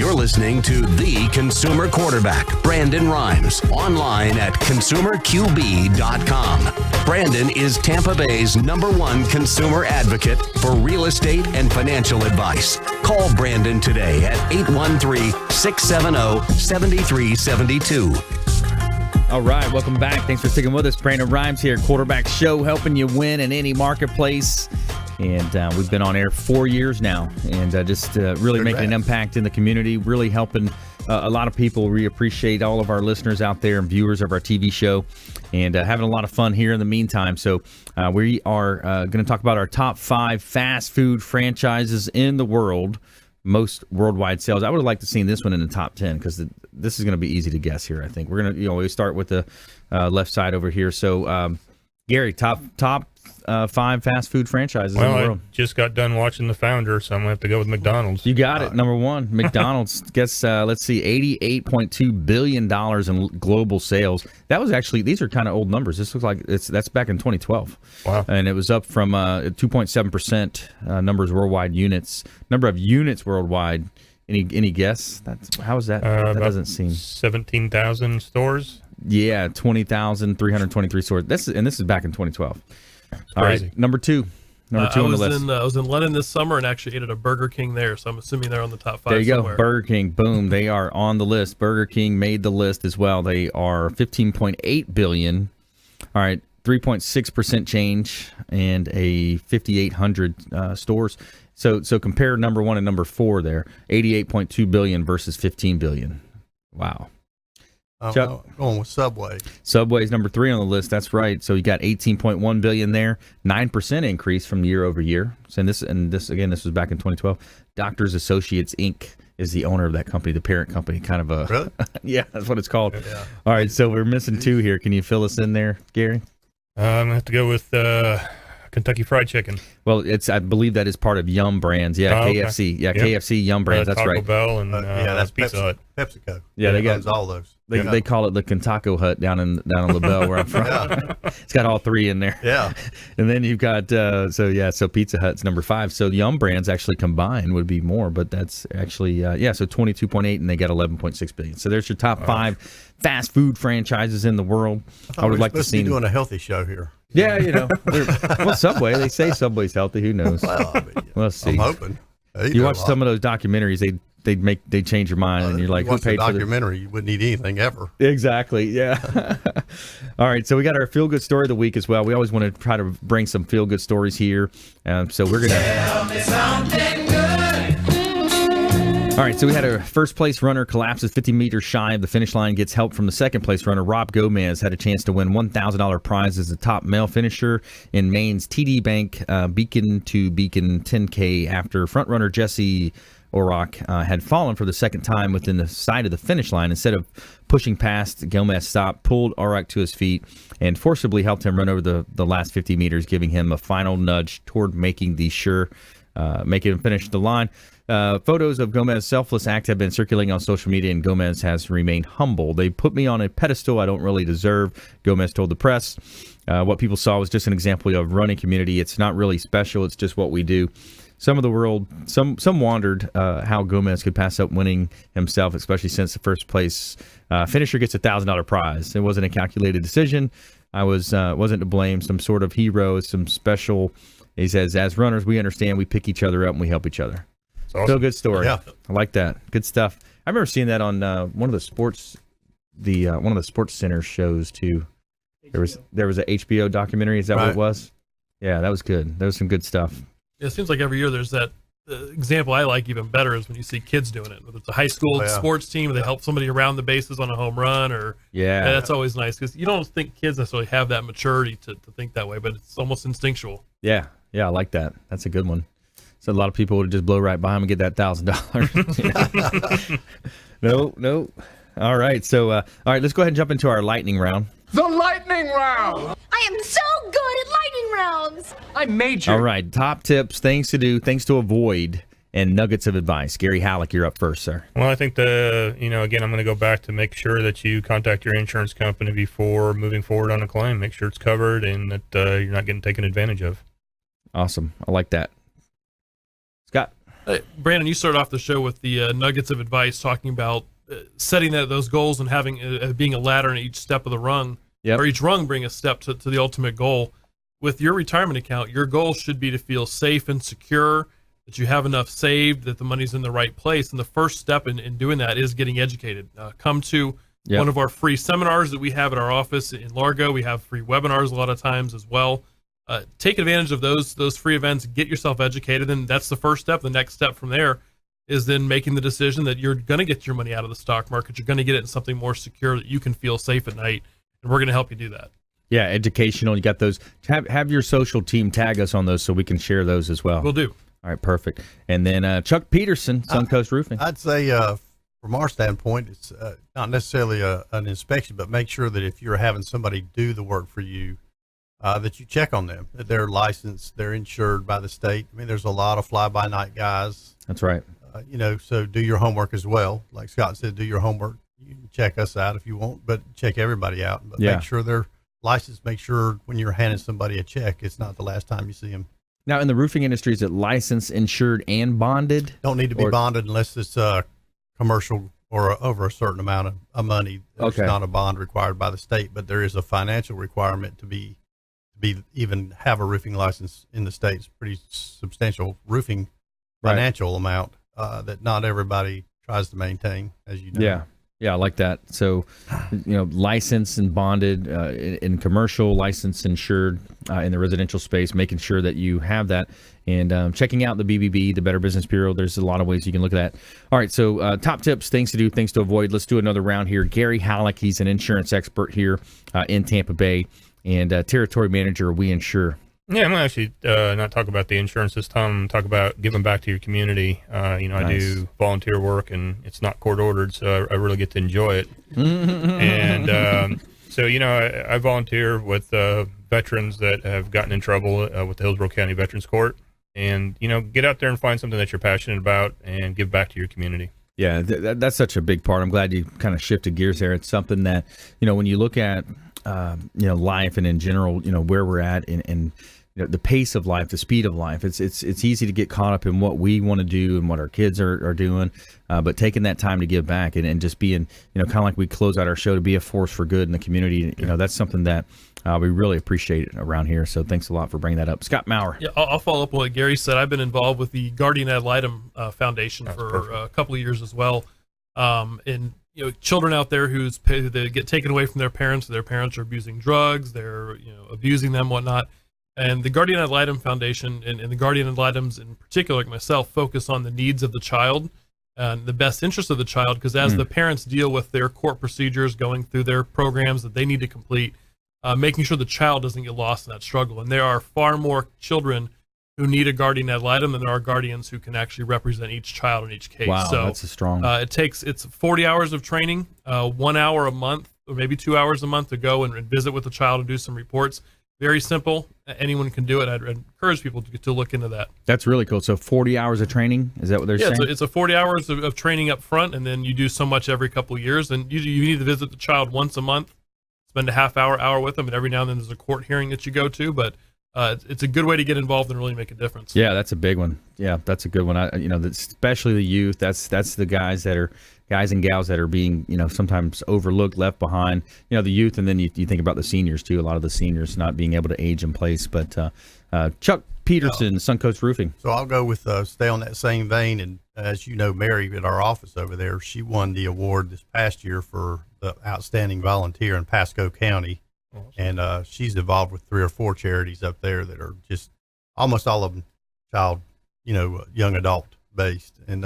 You're listening to the consumer quarterback, Brandon Rhymes, online at consumerqb.com. Brandon is Tampa Bay's #1 consumer advocate for real estate and financial advice. Call Brandon today at 813-670-7372. All right, welcome back. Thanks for sticking with us. Brandon Rhymes here, Quarterback Show, helping you win in any marketplace. And we've been on air 4 years now, and just really making an impact in the community, really helping a lot of people. We appreciate all of our listeners out there and viewers of our TV show, and having a lot of fun here in the meantime. So we are going to talk about our top 5 fast food franchises in the world, most worldwide sales. I would have liked to see this one in the top 10 because this is going to be easy to guess here. I think we're going to, we start with the left side over here. So Gary, top 5 fast food franchises in the world. I just got done watching The Founder, so I'm going to have to go with McDonald's. You got it. Number 1, McDonald's gets, let's see, $88.2 billion in global sales. That was actually, these are kind of old numbers. This looks like that's back in 2012. Wow. And it was up from 2.7% numbers worldwide units. Number of units worldwide. Any guess? How is that? That doesn't seem. 17,000 stores. Yeah, 20,323 stores. This is back in 2012. All crazy. right, number 2. Number 2 on the list. I was in London this summer and actually ate at a Burger King there, so I'm assuming they're on the top 5 There you somewhere. go, Burger King. Boom, they are on the list. Burger King made the list as well. They are $15.8 billion. All right, 3.6% change and a 5,800 stores. So compare number 1 and number 4 there. $88.2 billion versus $15 billion. Wow. Chuck? Going with Subway. Subway's number 3 on the list. That's right. So you got $18.1 billion there, 9% increase from year over year. So this was back in 2012. Doctors Associates Inc. is the owner of that company, the parent company. Kind of a really? Yeah, that's what it's called. Yeah. All right, so we're missing 2 here. Can you fill us in there, Gary? I'm going to have to go with Kentucky Fried Chicken. Well, I believe that is part of Yum Brands. Yeah, KFC. Okay. Yeah, yep. KFC, Yum Brands. That's Taco right. Bell and that's Pizza Hut. PepsiCo. Yeah, they got all those. They call it the Kentucky Hut down in LaBelle where I'm from. Yeah. It's got all 3 in there. Yeah. And then you've got so Pizza Hut's number 5. So Yum Brands actually combined would be more, but that's actually so 22.8 and they got 11.6 billion. So there's your top 5 fast food franchises in the world. I would like to see doing a healthy show here. Yeah, well, Subway. They say Subway's healthy. Who knows? Well, I mean, let's see. I'm hoping. You watch some of those documentaries. They change your mind, and you're like, who paid for the documentary? You wouldn't eat anything ever. Exactly. Yeah. All right. So we got our feel good story of the week as well. We always want to try to bring some feel good stories here. So we're gonna tell me something good. All right, so we had a first-place runner collapses 50 meters shy of the finish line, gets help from the second-place runner. Rob Gomez had a chance to win $1,000 prize as the top male finisher in Maine's TD Bank Beacon to Beacon 10K after front-runner Jesse Orrock had fallen for the second time within the sight of the finish line. Instead of pushing past, Gomez stopped, pulled Orrock to his feet, and forcibly helped him run over the last 50 meters, giving him a final nudge toward making him finish the line. Photos of Gomez's selfless act have been circulating on social media, and Gomez has remained humble. They put me on a pedestal I don't really deserve, Gomez told the press. What people saw was just an example of running community. It's not really special. It's just what we do. Some of the world, some wondered how Gomez could pass up winning himself, especially since the first place finisher gets a $1,000 prize. It wasn't a calculated decision. I wasn't to blame. Some sort of hero, some special. He says, as runners, we understand. We pick each other up and we help each other. Awesome. Still a good story. Yeah. I like that. Good stuff. I remember seeing that on one of the sports center shows too. There was a HBO documentary. Is that what it was? Yeah, that was good. That was some good stuff. It seems like every year there's that example I like even better is when you see kids doing it. Whether it's a high school sports team, they help somebody around the bases on a home run, or that's always nice because you don't think kids necessarily have that maturity to think that way, but it's almost instinctual. Yeah, I like that. That's a good one. So a lot of people would just blow right by him and get that $1,000. No. All right. So, all right, let's go ahead and jump into our lightning round. The lightning round. I am so good at lightning rounds. I'm major. All right. Top tips, things to do, things to avoid, and nuggets of advice. Gary Hallock, you're up first, sir. Well, I think again, I'm going to go back to make sure that you contact your insurance company before moving forward on a claim. Make sure it's covered and that you're not getting taken advantage of. Awesome. I like that. Scott? Brandon, you started off the show with the nuggets of advice, talking about setting those goals and having being a ladder in each step of the rung, or each rung bring a step to the ultimate goal. With your retirement account, your goal should be to feel safe and secure, that you have enough saved, that the money's in the right place. And the first step in doing that is getting educated. Come to one of our free seminars that we have at our office in Largo. We have free webinars a lot of times as well. Take advantage of those free events, get yourself educated, and that's the first step. The next step from there is then making the decision that you're going to get your money out of the stock market. You're going to get it in something more secure that you can feel safe at night, and we're going to help you do that. Yeah, educational. You got those. Have your social team tag us on those so we can share those as well. We'll do. All right, perfect. And then Chuck Peterson, Suncoast Roofing. I'd say from our standpoint, it's not necessarily an inspection, but make sure that if you're having somebody do the work for you, that you check on them, that they're licensed, they're insured by the state. I mean, there's a lot of fly-by-night guys. That's right. So do your homework as well. Like Scott said, do your homework. You can check us out if you want, but check everybody out. But make sure they're licensed. Make sure when you're handing somebody a check, it's not the last time you see them. Now, in the roofing industry, is it licensed, insured, and bonded? Don't need to be bonded unless it's commercial or over a certain amount of money. There's not a bond required by the state, but there is a financial requirement to even have a roofing license in the state. It's pretty substantial roofing financial amount that not everybody tries to maintain, as you know. Yeah, I like that. So, licensed and bonded in commercial, licensed, insured in the residential space, making sure that you have that, and checking out the BBB, the Better Business Bureau. There's a lot of ways you can look at that. All right, so top tips, things to do, things to avoid. Let's do another round here. Gary Hallock, he's an insurance expert here in Tampa Bay and territory manager of WeInsure. Yeah, I'm going to actually not talk about the insurance this time. Talk about giving back to your community. I do volunteer work, and it's not court ordered, so I really get to enjoy it. And so, I volunteer with veterans that have gotten in trouble with the Hillsborough County Veterans Court. And, get out there and find something that you're passionate about and give back to your community. Yeah, that's such a big part. I'm glad you kind of shifted gears there. It's something that, when you look at, life and in general, where we're at and the pace of life, the speed of life, it's easy to get caught up in what we want to do and what our kids are doing, but taking that time to give back and just being, kind of like we close out our show, to be a force for good in the community, that's something that we really appreciate around here. So thanks a lot for bringing that up. Scott Maurer. Yeah, I'll follow up on what Gary said. I've been involved with the Guardian Ad Litem Foundation for a couple of years as well. And children out there they get taken away from their parents are abusing drugs, they're abusing them, whatnot. And the Guardian Ad Litem Foundation and the Guardian Ad Litems in particular, like myself, focus on the needs of the child and the best interest of the child, because as the parents deal with their court procedures, going through their programs that they need to complete, making sure the child doesn't get lost in that struggle. And there are far more children who need a guardian ad litem than there are guardians who can actually represent each child in each case. Wow, so that's a strong. It's 40 hours of training, 1 hour a month, or maybe 2 hours a month to go and visit with the child and do some reports. Very simple. Anyone can do it. I'd encourage people to look into that. That's really cool. So 40 hours of training, is that what they're saying? Yeah, it's a 40 hours of training up front, and then you do so much every couple of years. And you need to visit the child once a month, spend a half hour with them, and every now and then there's a court hearing that you go to. But it's a good way to get involved and really make a difference. Yeah, that's a big one. Yeah, that's a good one. Especially the youth. That's the guys and gals that are being, sometimes overlooked, left behind, the youth. And then you think about the seniors too. A lot of the seniors not being able to age in place. But Chuck Peterson, Suncoast Roofing. So I'll go with stay on that same vein. And as you know, Mary at our office over there, she won the award this past year for the outstanding volunteer in Pasco County. Awesome. And she's involved with 3 or 4 charities up there that are just almost all of them child, young adult based. And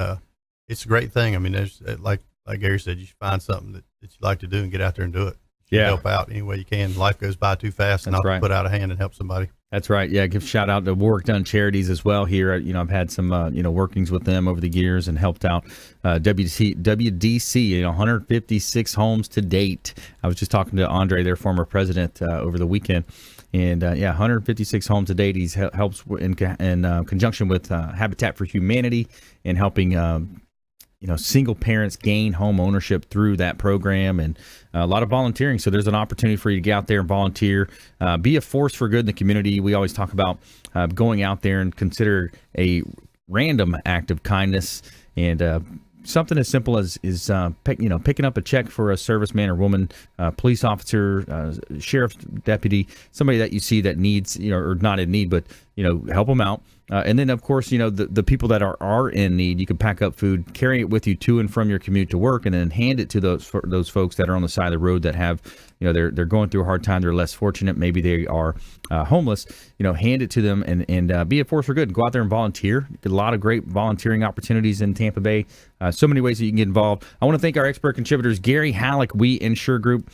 it's a great thing. I mean, there's like Gary said, you should find something that you like to do and get out there and do it. Help out any way you can. Life goes by too fast, and I'll put out a hand and help somebody. That's right. Yeah, give a shout out to Work Done Charities as well here. I've had some, workings with them over the years and helped out WDC, 156 homes to date. I was just talking to Andre, their former president, over the weekend. And 156 homes to date. He helps in conjunction with Habitat for Humanity and helping single parents gain home ownership through that program, and a lot of volunteering. So there's an opportunity for you to get out there and volunteer, be a force for good in the community. We always talk about going out there and consider a random act of kindness, and something as simple as picking up a check for a serviceman or woman, police officer, sheriff's deputy, somebody that you see that needs, or not in need, but help them out. And then, of course, the people that are in need, you can pack up food, carry it with you to and from your commute to work, and then hand it to those folks that are on the side of the road that have, they're going through a hard time. They're less fortunate. Maybe they are homeless. Hand it to them and be a force for good. Go out there and volunteer. Get a lot of great volunteering opportunities in Tampa Bay. So many ways that you can get involved. I want to thank our expert contributors, Gary Hallock, WeInsure Group,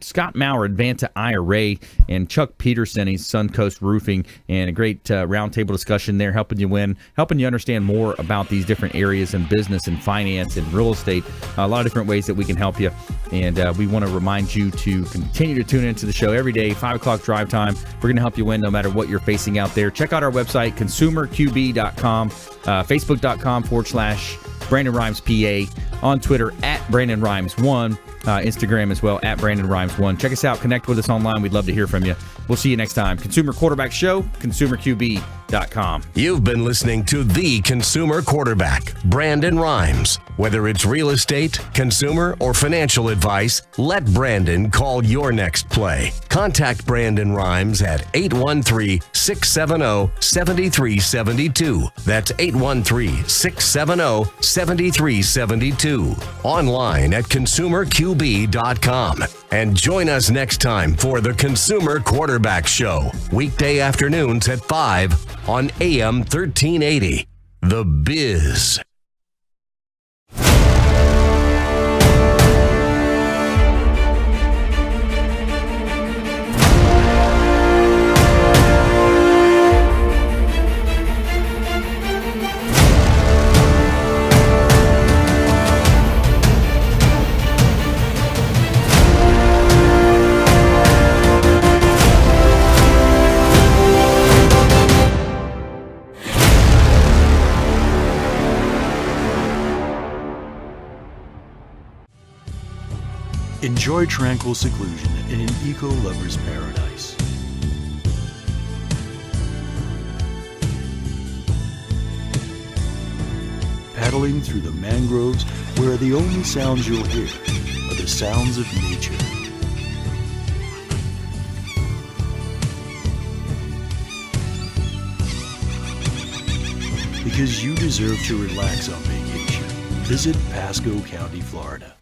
Scott Maurer, Advanta IRA, and Chuck Peterson, he's Suncoast Roofing, and a great roundtable discussion there, helping you understand more about these different areas in business and finance and real estate. A lot of different ways that we can help you. And we want to remind you to continue to tune into the show every day, 5 o'clock drive time. We're going to help you win no matter what you're facing out there. Check out our website, consumerqb.com, facebook.com/Brandon Rhymes PA, on Twitter @Brandon Rhymes 1, Instagram as well @Brandon Rhymes 1. Check us out. Connect with us online. We'd love to hear from you. We'll see you next time. Consumer Quarterback Show, consumerqb.com. You've been listening to the Consumer Quarterback, Brandon Rhymes. Whether it's real estate, consumer, or financial advice, let Brandon call your next play. Contact Brandon Rhymes at 813-670-7372. That's 813-670-7372. Online at consumerqb.com. And join us next time for the Consumer Quarterback Show, weekday afternoons at 5 on AM 1380. The Biz. Enjoy tranquil seclusion in an eco-lover's paradise. Paddling through the mangroves where the only sounds you'll hear are the sounds of nature. Because you deserve to relax on vacation, visit Pasco County, Florida.